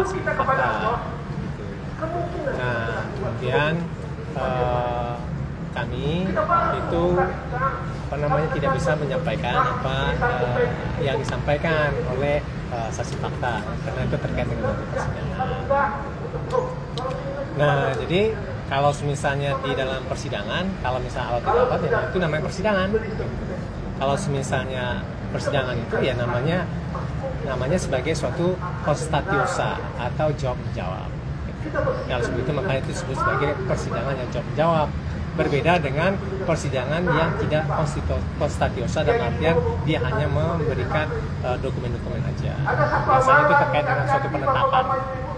saksi fakta. Nah, kemudian kami itu tidak bisa menyampaikan apa yang disampaikan oleh saksi fakta karena itu terkait dengan persidangan. Nah, jadi kalau misalnya di dalam persidangan, kalau misalnya alat dapat ya itu namanya persidangan. Kalau misalnya persidangan itu ya namanya sebagai suatu konstatiosa atau jawab menjawab. Kalau seperti itu makanya itu disebut sebagai persidangan yang jawab menjawab. Berbeda dengan persidangan yang tidak konstatiosa dan artian dia hanya memberikan dokumen-dokumen aja. Biasanya itu terkait dengan suatu penetapan.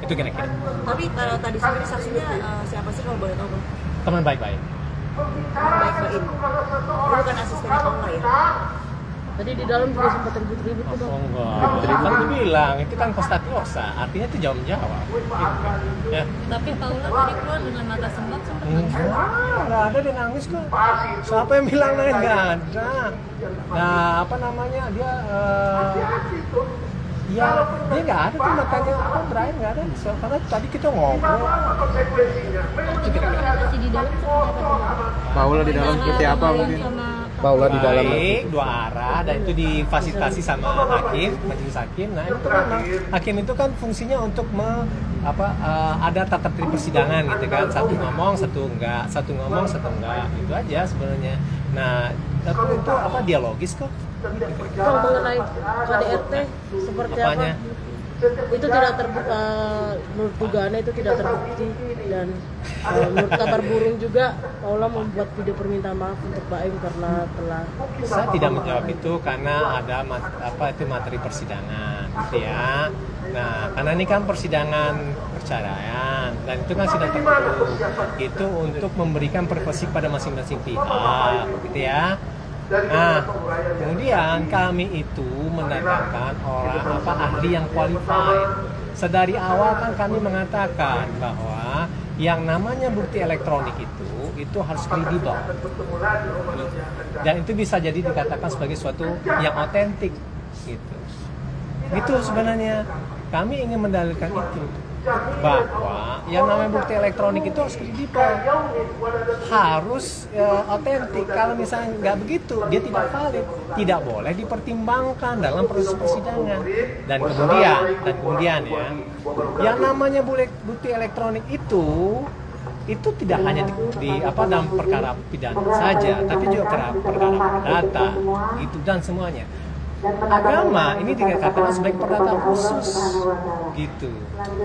Itu kira-kira. Tapi tadi sendiri saksinya siapa sih kalau boleh tahu, Bang? Teman baik-baik. Baik-baik. Itu bukan asistennya Paula ya? Tadi di dalam juga sempat ribut-ribut tuh, Bang. Oh enggak, kan dibilang itu kan konstatiosa, artinya itu jawab menjawab. Gitu. Ya. Tapi Paula tadi keluar dengan mata sembab sempat nangis. Enggak ada dia nangis kok. Siapa yang bilang nangis? Enggak ada. Nah, apa namanya dia ya dia nggak ada tuh makanya Brian nggak ada. Karena tadi kita ngobrol. Masih di dalam seperti apa? Paula di dalam seperti apa mungkin? Paula di dalam Baik, dua arah dan itu difasilitasi sama hakim, majelis hakim. Nah itu memang hakim itu kan fungsinya untuk ada tata tertib persidangan gitu kan. Satu ngomong, satu enggak, satu ngomong, satu enggak. Itu aja sebenarnya. Nah tapi itu dialogis kok. Kalau mengenai KDRT seperti Apanya? apa? Itu tidak terbukti, menurut dugaannya itu tidak terbukti dan menurut kabar burung juga Paula membuat video permintaan maaf untuk Baim karena telah. Saya tidak menjawab itu karena ada materi persidangan gitu ya. Nah karena ini kan persidangan perceraian dan itu kan sidang tertutup itu untuk memberikan privasi pada masing-masing pihak gitu ya. Nah, kemudian kami itu mendatangkan ahli yang qualified. Sedari awal kan kami mengatakan bahwa yang namanya bukti elektronik itu harus kredibel. Dan itu bisa jadi dikatakan sebagai suatu yang otentik gitu. Itu sebenarnya kami ingin mendalilkan itu bahwa yang namanya bukti elektronik itu harus kredibel, harus otentik. Kalau misalnya nggak begitu, dia tidak valid, tidak boleh dipertimbangkan dalam proses persidangan. Dan kemudian ya, yang namanya bukti elektronik itu tidak hanya dalam perkara pidana saja, tapi juga perkara perdata, itu dan semuanya. Agama ini dikatakan sebagai perdata khusus gitu.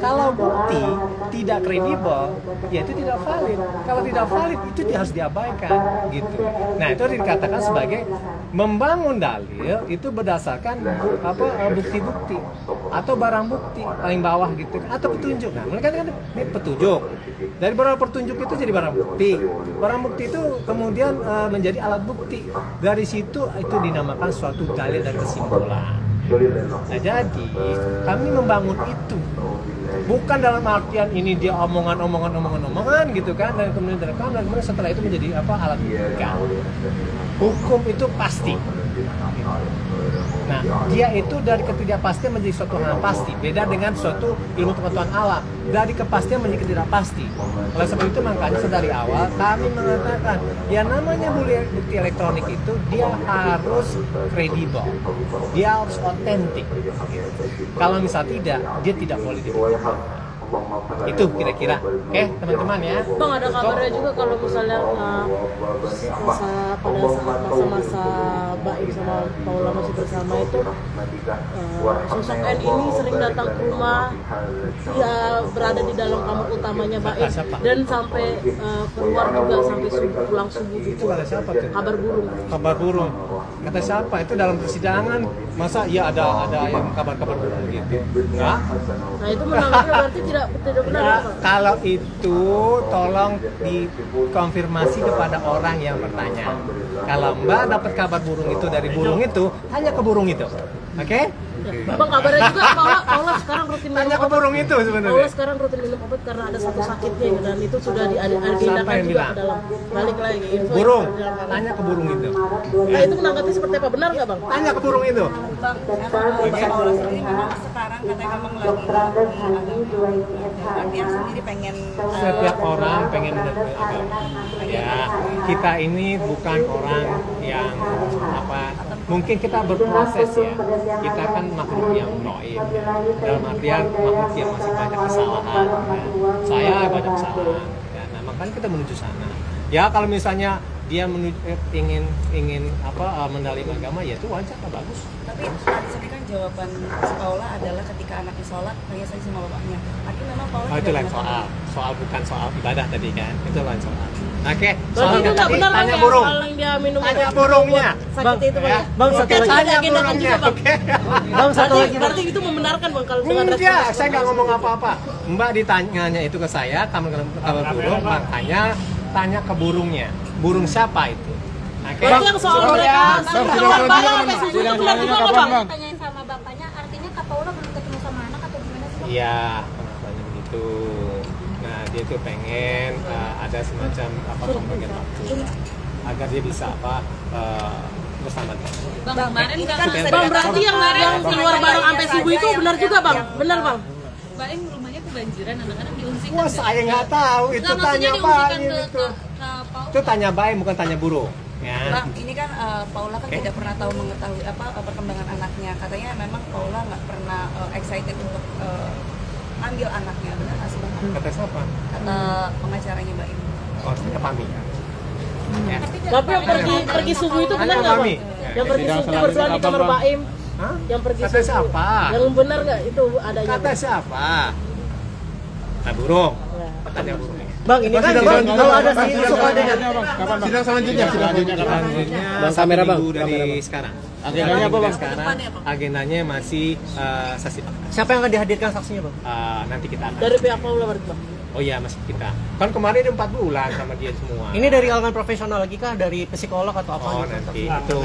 Kalau bukti tidak kredibel, ya itu tidak valid. Kalau tidak valid itu harus diabaikan gitu. Nah itu dikatakan sebagai membangun dalil itu berdasarkan bukti-bukti atau barang bukti paling bawah gitu atau petunjuk. Nah mereka kan ini petunjuk. Dari barang petunjuk itu jadi barang bukti. Barang bukti itu kemudian menjadi alat bukti. Dari situ itu dinamakan suatu dalil dan kesimpulan. Nah jadi kami membangun itu bukan dalam artian ini dia omongan gitu kan dan kemudian direkam dan kemudian setelah itu menjadi alat bukti. Hukum itu pasti. Nah, dia itu dari ketidakpastian menjadi suatu hal pasti. Beda dengan suatu ilmu pengetahuan alam. Dari kepastian menjadi ketidakpasti. Oleh sebab itu makanya sedari awal kami mengatakan yang namanya bukti elektronik itu dia harus kredibel. Dia harus otentik. Kalau misal tidak, dia tidak boleh dipertimbangkan. Itu kira-kira. Oke, teman-teman ya. Bang, ada kabarnya juga kalau misalnya pada saat masa-masa Baim sama Paula masih bersama itu sosok N ini sering datang ke rumah, dia berada di dalam kamar utamanya Baim dan sampai keluar juga sampai pulang subuh gitu. Itu kata siapa tuh? Kabar burung. Kabar burung. Kata siapa? Itu dalam persidangan. Masa iya ada yang kabar-kabar burung gitu? Enggak. Nah, itu menanggapnya berarti tidak benar. Nah, kalau itu tolong dikonfirmasi kepada orang yang bertanya. Kalau Mbak dapat kabar burung itu dari burung itu, hanya ke burung itu. Oke? Bang, kabarnya juga Paula sekarang rutin minum Tanya ke obat. burung itu Paula sebenarnya. sekarang rutin minum obat karena ada satu sakitnya dan itu sudah Siapa diagendakan yang juga bilang? ke dalam. Balik lagi. info Burung, yang ada di dalam. tanya ke burung itu. Nah, itu menanggapi seperti apa? Benar nggak, Bang? Tanya ke burung itu. Bang, emang Mbak Paula sendiri memang sekarang katanya memang lagi latihan sendiri pengen Setiap orang pengen menerima agama. Ya, kita ini bukan orang yang apa? Mungkin kita berproses ya. Kita kan makhluk yang noib ya. Dalam artian makhluk yang masih banyak kesalahan. Ya. Saya banyak kesalahan. Ya, nah makanya kita menuju sana. Ya kalau misalnya dia ingin mendalimi agama ya itu wajar lah, bagus. tapi tadi sendiri kan jawaban si Paula adalah ketika anaknya sholat tanya saja sama bapaknya. Artinya memang Paula Oh, itu tidak lain pernah soal bukan soal ibadah tadi kan, itu lain soal. Oke, Berarti soalnya itu nggak tadi benar Bang, tanya yang burung, soal yang dia minum tanya obat. burungnya. sakit itu Bang. Ya. Bang, Oke, satu lagi. tanya Agendakan burungnya. juga, Bang. Oke. Bang, satu lagi. Berarti itu membenarkan Bang kalau dengan Enggak, respon. saya nggak ngomong apa-apa. Mbak ditanyanya itu ke saya, kamu kalau burung, makanya tanya ke burungnya. Burung siapa itu? Oke. Berarti yang soal mereka keluar barang sampai subuh itu benar juga nggak, Bang? Tanyain sama bapaknya, artinya Kak Paula belum ketemu sama anak atau gimana sih, Bang? Iya, kenapanya begitu. Nah, dia tuh pengen ada semacam pembagian waktu agar dia bisa bersama dia. Bang, kemarin ini kan kan Bang, Bang, berarti yang keluar barang sampai subuh itu benar juga, Bang? Benar, Bang? Mbak Eng rumahnya kebanjiran, anak-anak diungsikan. Wah, saya nggak tahu. Itu Nggak, maksudnya tanya diungsikan Baim ke itu. Paula. Itu tanya Baim, bukan tanya burung. Ya. Bang, ini kan Paula kan Oke. tidak pernah tahu mengetahui perkembangan anaknya. Katanya memang Paula nggak pernah excited untuk ambil anaknya. Benar nggak sih Bang? Kata siapa? Kata pengacaranya Mbak Im. Oh, tanya Pami. Ya. Tapi yang pergi subuh itu benar nggak, Bang? Kami. Yang pergi subuh bersuara di kamar Baim, Hah? yang pergi Kata subuh. siapa? Yang benar nggak itu adanya? Kata siapa? Nah, burung. Tanya burung. Bang, ini kan Bang, kalau ada isu ada Sidang selanjutnya kapan? Bang, kamera, Bang. minggu dari Kamera, Bang. sekarang. Agendanya apa, Bang? Sekarang agendanya masih saksi fakta. Siapa yang akan dihadirkan saksinya, Bang? Nanti kita akan. Dari pihak Paula berarti, Bang? Oh iya, masih kita. Kan kemarin ada 4 bulan sama dia semua. Ini dari kalangan profesional lagi kah? Dari psikolog atau apa? Oh, gitu? nanti itu